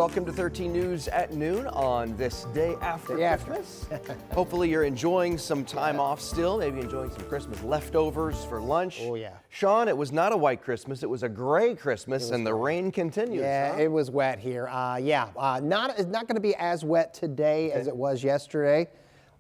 Welcome to 13 News at noon on this day after Christmas. Hopefully you're enjoying some time off still, maybe enjoying some Christmas leftovers for lunch. Oh, yeah. Sean, it was not a white Christmas, it was a gray Christmas, and the rain continues. Yeah, huh? it was wet here. It's not going to be as wet today as it was yesterday,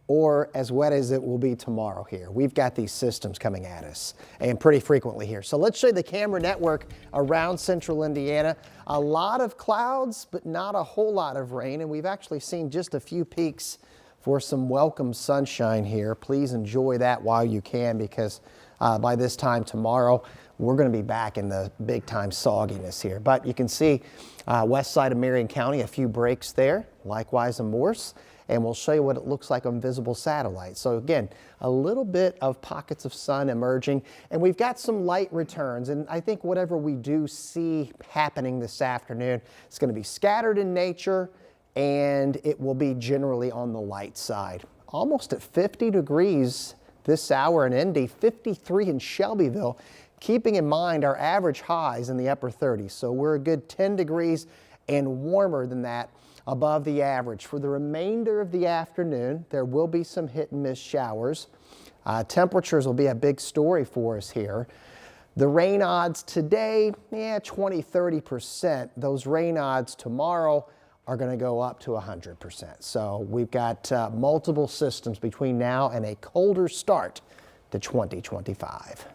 or as wet as it will be tomorrow here. We've got these systems coming at us, and pretty frequently here. So let's show you the camera network around central Indiana. A lot of clouds, but not a whole lot of rain, and we've actually seen just a few peaks for some welcome sunshine here. Please enjoy that while you can, because by this time tomorrow, we're going to be back in the big time sogginess here. But you can see west side of Marion County, a few breaks there, likewise in Morse. And we'll show you what it looks like on visible satellite. So again, a little bit of pockets of sun emerging, and we've got some light returns. And I think whatever we do see happening this afternoon, it's going to be scattered in nature, and it will be generally on the light side. Almost at 50 degrees this hour in Indy, 53 in Shelbyville, keeping in mind our average highs in the upper 30s. So we're a good 10 degrees and warmer than that above the average. For the remainder of the afternoon, there will be some hit and miss showers. Temperatures will be a big story for us here. The rain odds today, 20-30%. Those rain odds tomorrow are going to go up to 100%. So we've got multiple systems between now and a colder start to 2025.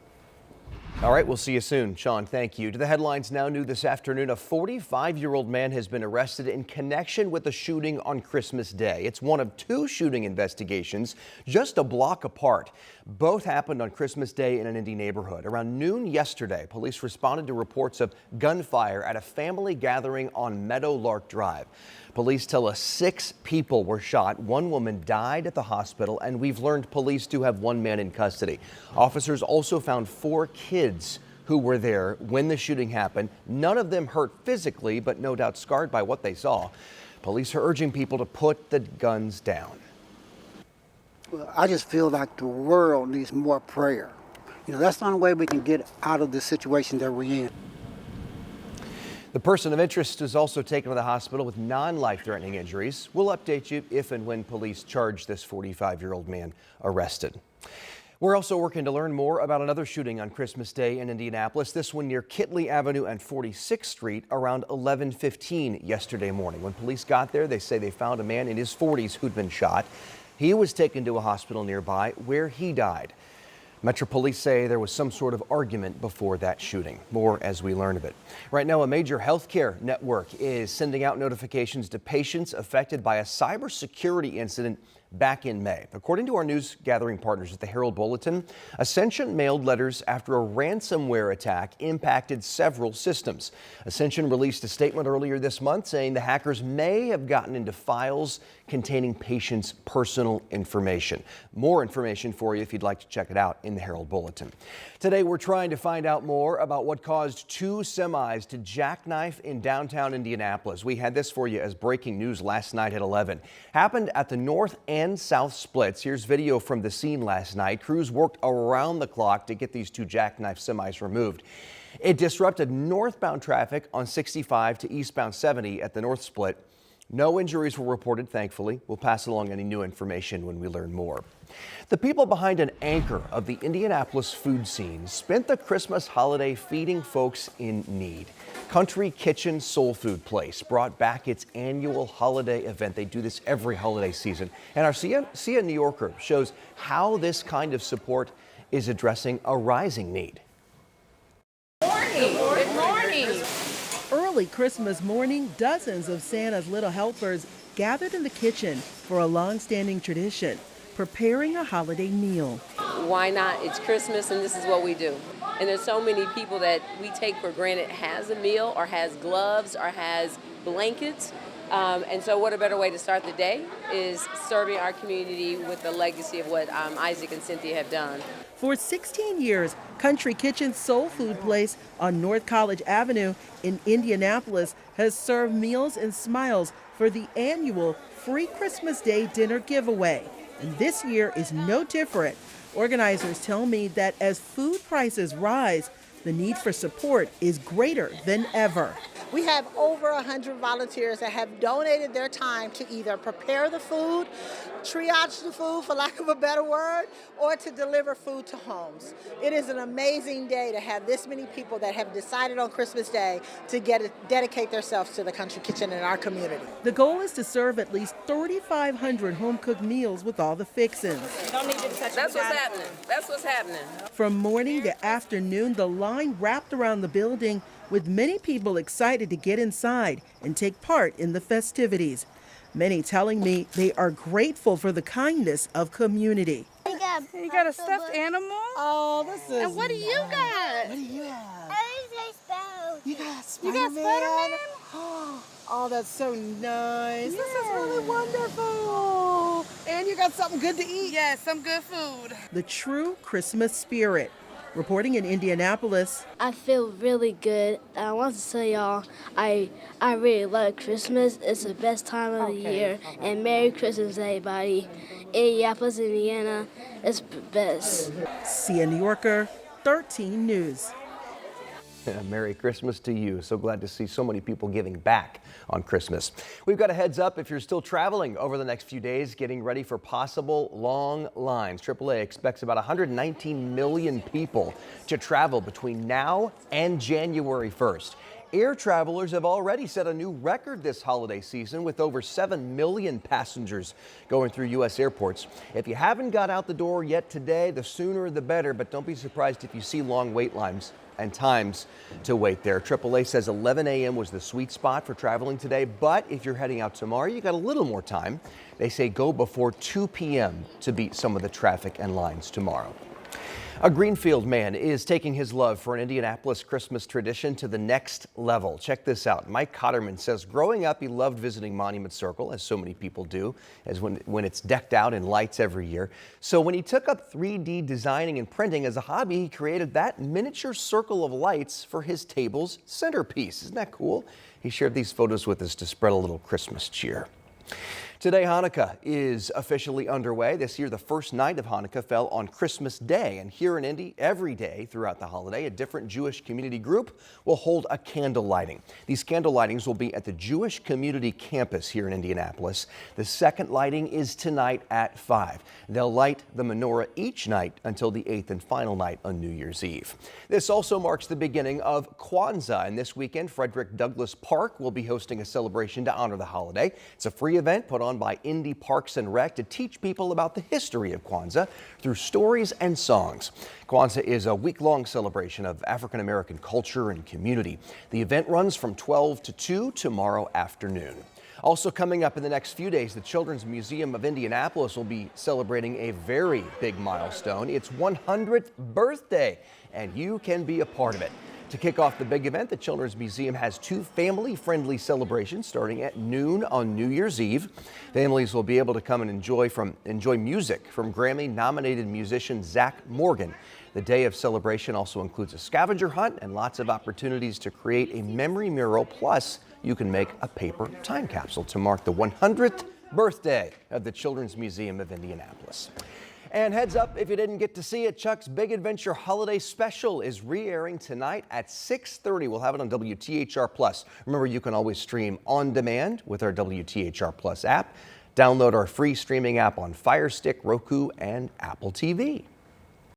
All right, we'll see you soon. Sean, thank you. To the headlines now. New this afternoon, a 45-year-old man has been arrested in connection with a shooting on Christmas Day. It's one of two shooting investigations just a block apart. Both happened on Christmas Day in an Indy neighborhood. Around noon yesterday, police responded to reports of gunfire at a family gathering on Meadowlark Drive. Police tell us 6 people were shot. 1 woman died at the hospital, and we've learned police do have 1 man in custody. Officers also found 4 kids who were there when the shooting happened. None of them hurt physically, but no doubt scarred by what they saw. Police are urging people to put the guns down. Well, I just feel like the world needs more prayer. That's the only way we can get out of the situation that we're in. The person of interest is also taken to the hospital with non-life-threatening injuries. We'll update you if and when police charge this 45-year-old man arrested. We're also working to learn more about another shooting on Christmas Day in Indianapolis, this one near Kitley Avenue and 46th Street around 11:15 yesterday morning. When police got there, they say they found a man in his 40s who'd been shot. He was taken to a hospital nearby where he died. Metro Police say there was some sort of argument before that shooting. More as we learn of it. Right now, a major healthcare network is sending out notifications to patients affected by a cybersecurity incident back in May. According to our news gathering partners at the Herald Bulletin, Ascension mailed letters after a ransomware attack impacted several systems. Ascension released a statement earlier this month saying the hackers may have gotten into files containing patients' personal information. More information for you if you'd like to check it out in the Herald Bulletin. Today, we're trying to find out more about what caused 2 semis to jackknife in downtown Indianapolis. We had this for you as breaking news last night at 11. Happened at the north and south splits. Here's video from the scene last night. Crews worked around the clock to get these 2 jackknife semis removed. It disrupted northbound traffic on 65 to eastbound 70 at the north split. No injuries were reported, thankfully. We'll pass along any new information when we learn more. The people behind an anchor of the Indianapolis food scene spent the Christmas holiday feeding folks in need. Country Kitchen Soul Food Place brought back its annual holiday event. They do this every holiday season. And our Sia New Yorker shows how this kind of support is addressing a rising need. Good morning. Early Christmas morning, dozens of Santa's little helpers gathered in the kitchen for a long-standing tradition, preparing a holiday meal. Why not? It's Christmas and this is what we do. And there's so many people that we take for granted has a meal or has gloves or has blankets. And so what a better way to start the day is serving our community with the legacy of what Isaac and Cynthia have done. For 16 years, Country Kitchen Soul Food Place on North College Avenue in Indianapolis has served meals and smiles for the annual free Christmas Day dinner giveaway. And this year is no different. Organizers tell me that as food prices rise, the need for support is greater than ever. We have over 100 volunteers that have donated their time to either prepare the food, triage the food, for lack of a better word, or to deliver food to homes. It is an amazing day to have this many people that have decided on Christmas Day to dedicate themselves to the country kitchen in our community. The goal is to serve at least 3,500 home-cooked meals with all the fixins. That's what's happening. That's what's happening. From morning to afternoon, the line wrapped around the building, with many people excited to get inside and take part in the festivities. Many telling me they are grateful for the kindness of community. You got a stuffed animal? Oh, this is. And what do you got? What do you have? You got Spider-Man? Oh, that's so nice. This is really wonderful. And you got something good to eat. Yes, some good food. The true Christmas spirit. Reporting in Indianapolis, I feel really good. I want to tell y'all I really love Christmas. It's the best time of the year. And Merry Christmas, everybody. Indianapolis, Indiana, it's the best. See a New Yorker, 13 News. Merry Christmas to you. So glad to see so many people giving back on Christmas. We've got a heads up if you're still traveling over the next few days, getting ready for possible long lines. AAA expects about 119 million people to travel between now and January 1st. Air travelers have already set a new record this holiday season with over 7 million passengers going through U.S. airports. If you haven't got out the door yet today, the sooner the better, but don't be surprised if you see long wait lines and times to wait there. AAA says 11 a.m. was the sweet spot for traveling today, but if you're heading out tomorrow, you got a little more time. They say go before 2 p.m. to beat some of the traffic and lines tomorrow. A Greenfield man is taking his love for an Indianapolis Christmas tradition to the next level. Check this out. Mike Cotterman says growing up, he loved visiting Monument Circle, as so many people do, as when it's decked out in lights every year. So when he took up 3D designing and printing as a hobby, he created that miniature circle of lights for his table's centerpiece. Isn't that cool? He shared these photos with us to spread a little Christmas cheer. Today, Hanukkah is officially underway. This year, the first night of Hanukkah fell on Christmas Day. And here in Indy, every day throughout the holiday, a different Jewish community group will hold a candle lighting. These candle lightings will be at the Jewish Community Campus here in Indianapolis. The second lighting is tonight at 5. They'll light the menorah each night until the 8th and final night on New Year's Eve. This also marks the beginning of Kwanzaa. And this weekend, Frederick Douglass Park will be hosting a celebration to honor the holiday. It's a free event put on by Indy Parks and Rec to teach people about the history of Kwanzaa through stories and songs. Kwanzaa is a week-long celebration of African American culture and community. The event runs from 12 to 2 tomorrow afternoon. Also coming up in the next few days, the Children's Museum of Indianapolis will be celebrating a very big milestone. Its 100th birthday, and you can be a part of it. To kick off the big event, the Children's Museum has 2 family-friendly celebrations starting at noon on New Year's Eve. Families will be able to come and enjoy music from Grammy-nominated musician Zach Morgan. The day of celebration also includes a scavenger hunt and lots of opportunities to create a memory mural. Plus, you can make a paper time capsule to mark the 100th birthday of the Children's Museum of Indianapolis. And heads up, if you didn't get to see it, Chuck's Big Adventure Holiday Special is re-airing tonight at 6:30. We'll have it on WTHR Plus. Remember, you can always stream on demand with our WTHR Plus app. Download our free streaming app on Fire Stick, Roku, and Apple TV.